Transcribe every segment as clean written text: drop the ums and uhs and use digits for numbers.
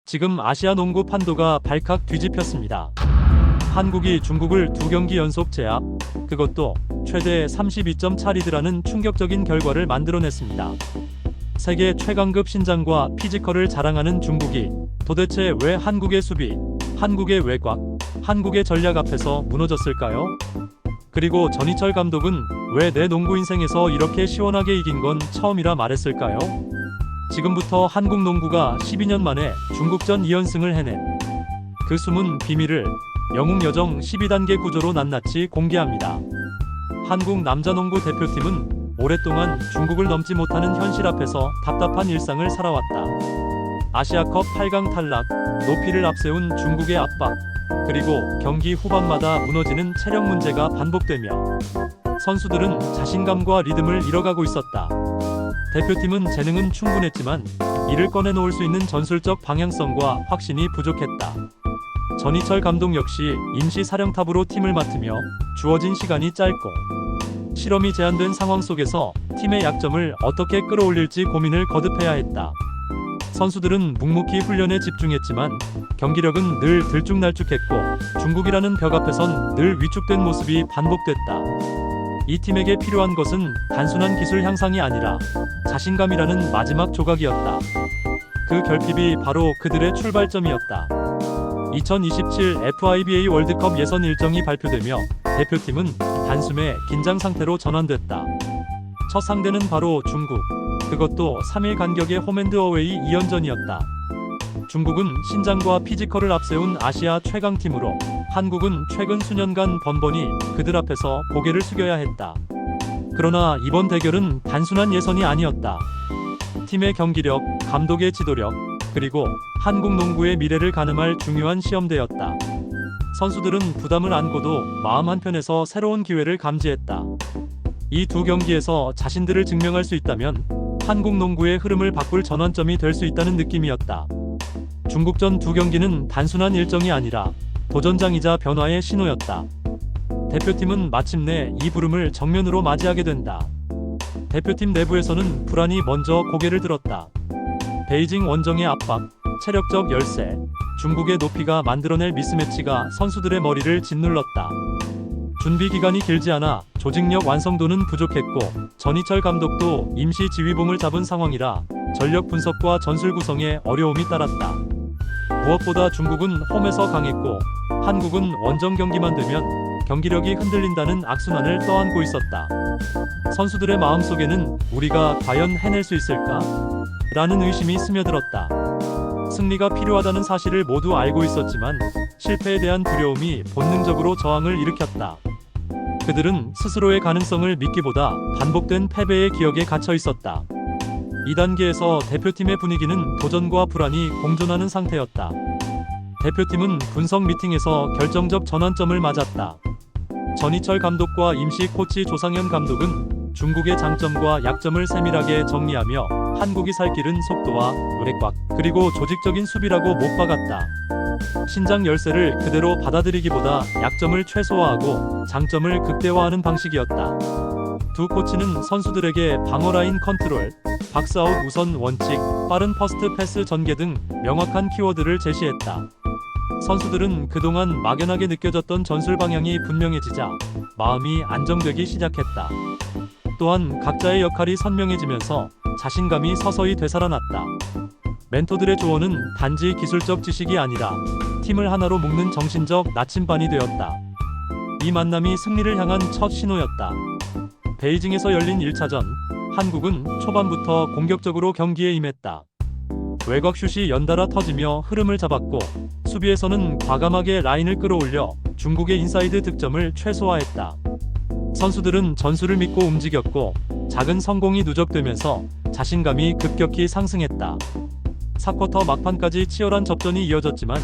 지금 아시아 농구 판도가 발칵 뒤집혔습니다. 한국이 중국을 2경기 연속 제압, 그것도 최대 32점 차 리드라는 충격적인 결과를 만들어냈습니다. 세계 최강급 신장과 피지컬을 자랑하는 중국이 도대체 왜 한국의 수비, 한국의 외곽, 한국의 전략 앞에서 무너졌을까요? 그리고 전희철 감독은 왜 내 농구 인생에서 이렇게 시원하게 이긴 건 처음이라 말했을까요? 지금부터 한국 농구가 12년 만에 중국전 2연승을 해낸 그 숨은 비밀을 영웅여정 12단계 구조로 낱낱이 공개합니다. 한국 남자농구 대표팀은 오랫동안 중국을 넘지 못하는 현실 앞에서 답답한 일상을 살아왔다. 아시아컵 8강 탈락, 높이를 앞세운 중국의 압박, 그리고 경기 후반마다 무너지는 체력 문제가 반복되며 선수들은 자신감과 리듬을 잃어가고 있었다. 대표팀은 재능은 충분했지만 이를 꺼내놓을 수 있는 전술적 방향성과 확신이 부족했다. 전희철 감독 역시 임시 사령탑으로 팀을 맡으며 주어진 시간이 짧고 실험이 제한된 상황 속에서 팀의 약점을 어떻게 끌어올릴지 고민을 거듭해야 했다. 선수들은 묵묵히 훈련에 집중했지만 경기력은 늘 들쭉날쭉했고 중국이라는 벽 앞에선 늘 위축된 모습이 반복됐다. 이 팀에게 필요한 것은 단순한 기술 향상이 아니라 자신감이라는 마지막 조각이었다. 그 결핍이 바로 그들의 출발점이었다. 2027 FIBA 월드컵 예선 일정이 발표되며 대표팀은 단숨에 긴장 상태로 전환됐다. 첫 상대는 바로 중국, 그것도 3일 간격의 홈앤드어웨이 2연전이었다. 중국은 신장과 피지컬을 앞세운 아시아 최강팀으로 한국은 최근 수년간 번번이 그들 앞에서 고개를 숙여야 했다. 그러나 이번 대결은 단순한 예선이 아니었다. 팀의 경기력, 감독의 지도력, 그리고 한국 농구의 미래를 가늠할 중요한 시험대였다. 선수들은 부담을 안고도 마음 한편에서 새로운 기회를 감지했다. 이 두 경기에서 자신들을 증명할 수 있다면 한국 농구의 흐름을 바꿀 전환점이 될 수 있다는 느낌이었다. 중국전 두 경기는 단순한 일정이 아니라 도전장이자 변화의 신호였다. 대표팀은 마침내 이 부름을 정면으로 맞이하게 된다. 대표팀 내부에서는 불안이 먼저 고개를 들었다. 베이징 원정의 압박, 체력적 열세, 중국의 높이가 만들어낼 미스매치가 선수들의 머리를 짓눌렀다. 준비 기간이 길지 않아 조직력 완성도는 부족했고 전희철 감독도 임시 지휘봉을 잡은 상황이라 전력 분석과 전술 구성에 어려움이 따랐다. 무엇보다 중국은 홈에서 강했고 한국은 원정 경기만 되면 경기력이 흔들린다는 악순환을 떠안고 있었다. 선수들의 마음속에는 우리가 과연 해낼 수 있을까? 라는 의심이 스며들었다. 승리가 필요하다는 사실을 모두 알고 있었지만 실패에 대한 두려움이 본능적으로 저항을 일으켰다. 그들은 스스로의 가능성을 믿기보다 반복된 패배의 기억에 갇혀 있었다. 2단계에서 대표팀의 분위기는 도전과 불안이 공존하는 상태였다. 대표팀은 분석 미팅에서 결정적 전환점을 맞았다. 전희철 감독과 임시 코치 조상현 감독은 중국의 장점과 약점을 세밀하게 정리하며 한국이 살 길은 속도와 외곽, 그리고 조직적인 수비라고 못 박았다. 신장 열세를 그대로 받아들이기보다 약점을 최소화하고 장점을 극대화하는 방식이었다. 두 코치는 선수들에게 방어라인 컨트롤, 박스아웃 우선 원칙, 빠른 퍼스트 패스 전개 등 명확한 키워드를 제시했다. 선수들은 그동안 막연하게 느껴졌던 전술 방향이 분명해지자 마음이 안정되기 시작했다. 또한 각자의 역할이 선명해지면서 자신감이 서서히 되살아났다. 멘토들의 조언은 단지 기술적 지식이 아니라 팀을 하나로 묶는 정신적 나침반이 되었다. 이 만남이 승리를 향한 첫 신호였다. 베이징에서 열린 1차전, 한국은 초반부터 공격적으로 경기에 임했다. 외곽 슛이 연달아 터지며 흐름을 잡았고 수비에서는 과감하게 라인을 끌어올려 중국의 인사이드 득점을 최소화했다. 선수들은 전술을 믿고 움직였고 작은 성공이 누적되면서 자신감이 급격히 상승했다. 4쿼터 막판까지 치열한 접전이 이어졌지만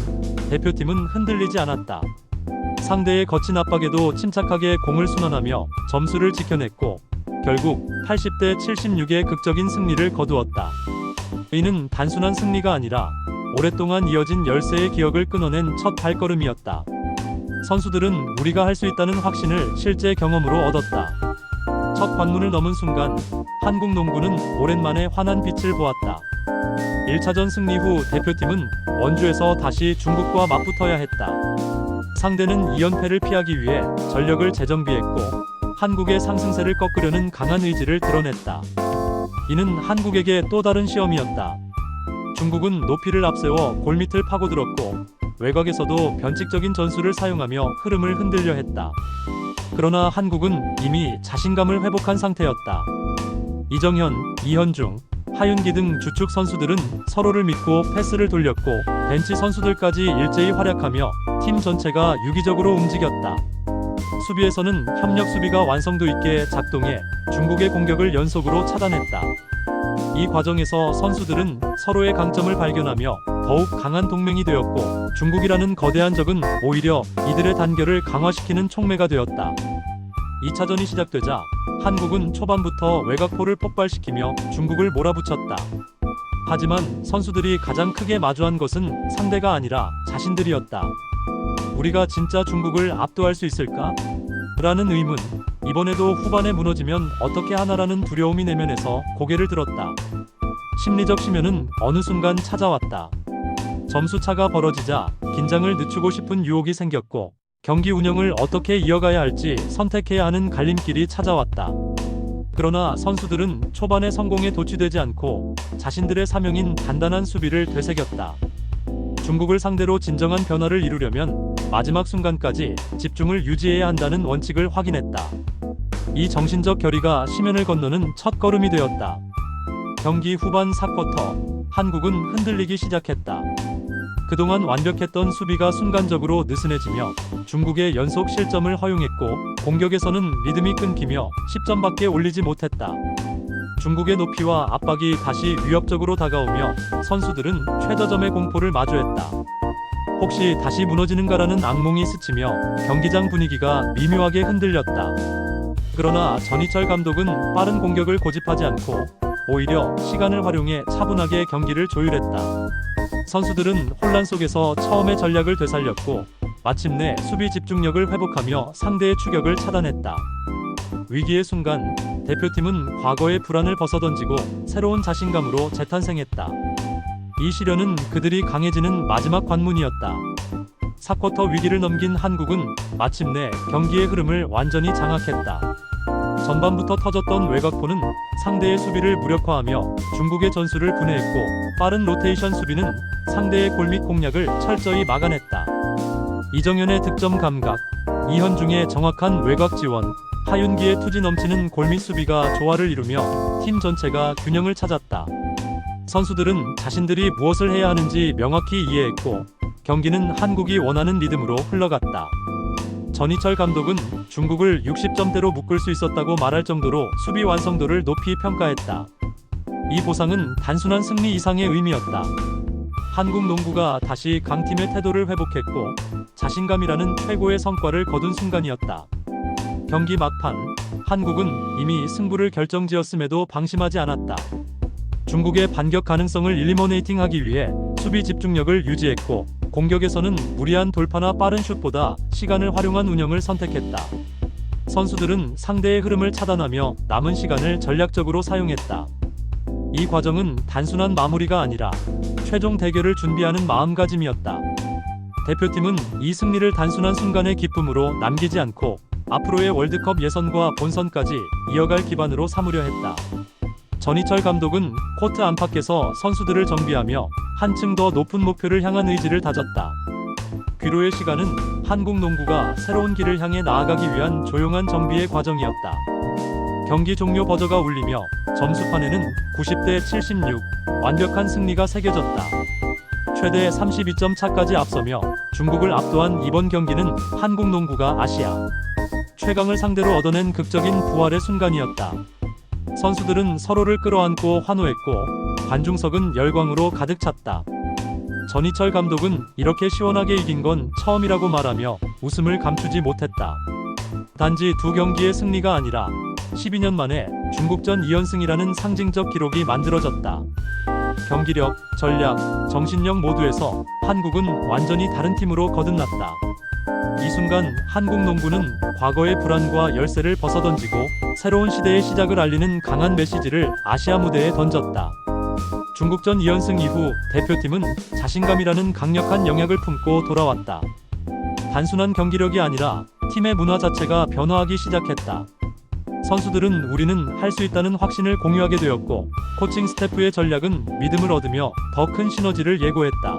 대표팀은 흔들리지 않았다. 상대의 거친 압박에도 침착하게 공을 순환하며 점수를 지켜냈고 결국 80대 76의 극적인 승리를 거두었다. 이는 단순한 승리가 아니라 오랫동안 이어진 열세의 기억을 끊어낸 첫 발걸음이었다. 선수들은 우리가 할 수 있다는 확신을 실제 경험으로 얻었다. 첫 관문을 넘은 순간 한국 농구는 오랜만에 환한 빛을 보았다. 1차전 승리 후 대표팀은 원주에서 다시 중국과 맞붙어야 했다. 상대는 2연패를 피하기 위해 전력을 재정비했고 한국의 상승세를 꺾으려는 강한 의지를 드러냈다. 이는 한국에게 또 다른 시험이었다. 중국은 높이를 앞세워 골밑을 파고들었고 외곽에서도 변칙적인 전술을 사용하며 흐름을 흔들려 했다. 그러나 한국은 이미 자신감을 회복한 상태였다. 이정현, 이현중, 하윤기 등 주축 선수들은 서로를 믿고 패스를 돌렸고 벤치 선수들까지 일제히 활약하며 팀 전체가 유기적으로 움직였다. 수비에서는 협력 수비가 완성도 있게 작동해 중국의 공격을 연속으로 차단했다. 이 과정에서 선수들은 서로의 강점을 발견하며 더욱 강한 동맹이 되었고 중국이라는 거대한 적은 오히려 이들의 단결을 강화시키는 촉매가 되었다. 2차전이 시작되자 한국은 초반부터 외곽포를 폭발시키며 중국을 몰아붙였다. 하지만 선수들이 가장 크게 마주한 것은 상대가 아니라 자신들이었다. 우리가 진짜 중국을 압도할 수 있을까? 라는 의문. 이번에도 후반에 무너지면 어떻게 하나라는 두려움이 내면에서 고개를 들었다. 심리적 심연은 어느 순간 찾아왔다. 점수차가 벌어지자 긴장을 늦추고 싶은 유혹이 생겼고 경기 운영을 어떻게 이어가야 할지 선택해야 하는 갈림길이 찾아왔다. 그러나 선수들은 초반에 성공에 도취되지 않고 자신들의 사명인 단단한 수비를 되새겼다. 중국을 상대로 진정한 변화를 이루려면 마지막 순간까지 집중을 유지해야 한다는 원칙을 확인했다. 이 정신적 결의가 심연을 건너는 첫 걸음이 되었다. 경기 후반 4쿼터, 한국은 흔들리기 시작했다. 그동안 완벽했던 수비가 순간적으로 느슨해지며 중국의 연속 실점을 허용했고 공격에서는 리듬이 끊기며 10점밖에 올리지 못했다. 중국의 높이와 압박이 다시 위협적으로 다가오며 선수들은 최저점의 공포를 마주했다. 혹시 다시 무너지는가라는 악몽이 스치며 경기장 분위기가 미묘하게 흔들렸다. 그러나 전희철 감독은 빠른 공격을 고집하지 않고 오히려 시간을 활용해 차분하게 경기를 조율했다. 선수들은 혼란 속에서 처음의 전략을 되살렸고 마침내 수비 집중력을 회복하며 상대의 추격을 차단했다. 위기의 순간 대표팀은 과거의 불안을 벗어던지고 새로운 자신감으로 재탄생했다. 이 시련은 그들이 강해지는 마지막 관문이었다. 4쿼터 위기를 넘긴 한국은 마침내 경기의 흐름을 완전히 장악했다. 전반부터 터졌던 외곽포는 상대의 수비를 무력화하며 중국의 전술을 분해했고 빠른 로테이션 수비는 상대의 골밑 공략을 철저히 막아냈다. 이정현의 득점 감각, 이현중의 정확한 외곽 지원, 하윤기의 투지 넘치는 골밑 수비가 조화를 이루며 팀 전체가 균형을 찾았다. 선수들은 자신들이 무엇을 해야 하는지 명확히 이해했고 경기는 한국이 원하는 리듬으로 흘러갔다. 전희철 감독은 중국을 60점대로 묶을 수 있었다고 말할 정도로 수비 완성도를 높이 평가했다. 이 보상은 단순한 승리 이상의 의미였다. 한국 농구가 다시 강팀의 태도를 회복했고 자신감이라는 최고의 성과를 거둔 순간이었다. 경기 막판, 한국은 이미 승부를 결정지었음에도 방심하지 않았다. 중국의 반격 가능성을 일리미네이팅하기 위해 수비 집중력을 유지했고 공격에서는 무리한 돌파나 빠른 슛보다 시간을 활용한 운영을 선택했다. 선수들은 상대의 흐름을 차단하며 남은 시간을 전략적으로 사용했다. 이 과정은 단순한 마무리가 아니라 최종 대결을 준비하는 마음가짐이었다. 대표팀은 이 승리를 단순한 순간의 기쁨으로 남기지 않고 앞으로의 월드컵 예선과 본선까지 이어갈 기반으로 삼으려 했다. 전희철 감독은 코트 안팎에서 선수들을 정비하며 한층 더 높은 목표를 향한 의지를 다졌다. 귀로의 시간은 한국 농구가 새로운 길을 향해 나아가기 위한 조용한 정비의 과정이었다. 경기 종료 버저가 울리며 점수판에는 90대 76, 완벽한 승리가 새겨졌다. 최대 32점 차까지 앞서며 중국을 압도한 이번 경기는 한국 농구가 아시아 최강을 상대로 얻어낸 극적인 부활의 순간이었다. 선수들은 서로를 끌어안고 환호했고 관중석은 열광으로 가득 찼다. 전희철 감독은 이렇게 시원하게 이긴 건 처음이라고 말하며 웃음을 감추지 못했다. 단지 두 경기의 승리가 아니라 12년 만에 중국전 2연승이라는 상징적 기록이 만들어졌다. 경기력, 전략, 정신력 모두에서 한국은 완전히 다른 팀으로 거듭났다. 이 순간 한국 농구는 과거의 불안과 열세를 벗어던지고 새로운 시대의 시작을 알리는 강한 메시지를 아시아 무대에 던졌다. 중국전 2연승 이후 대표팀은 자신감이라는 강력한 영약을 품고 돌아왔다. 단순한 경기력이 아니라 팀의 문화 자체가 변화하기 시작했다. 선수들은 우리는 할 수 있다는 확신을 공유하게 되었고, 코칭 스태프의 전략은 믿음을 얻으며 더 큰 시너지를 예고했다.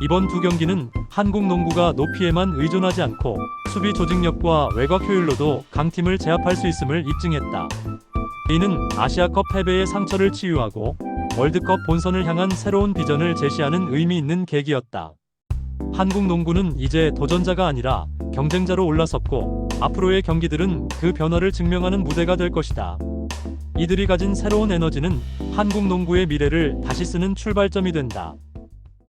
이번 두 경기는 한국 농구가 높이에만 의존하지 않고 수비 조직력과 외곽 효율로도 강팀을 제압할 수 있음을 입증했다. 이는 아시아컵 패배의 상처를 치유하고 월드컵 본선을 향한 새로운 비전을 제시하는 의미 있는 계기였다. 한국 농구는 이제 도전자가 아니라 경쟁자로 올라섰고, 앞으로의 경기들은 그 변화를 증명하는 무대가 될 것이다. 이들이 가진 새로운 에너지는 한국 농구의 미래를 다시 쓰는 출발점이 된다.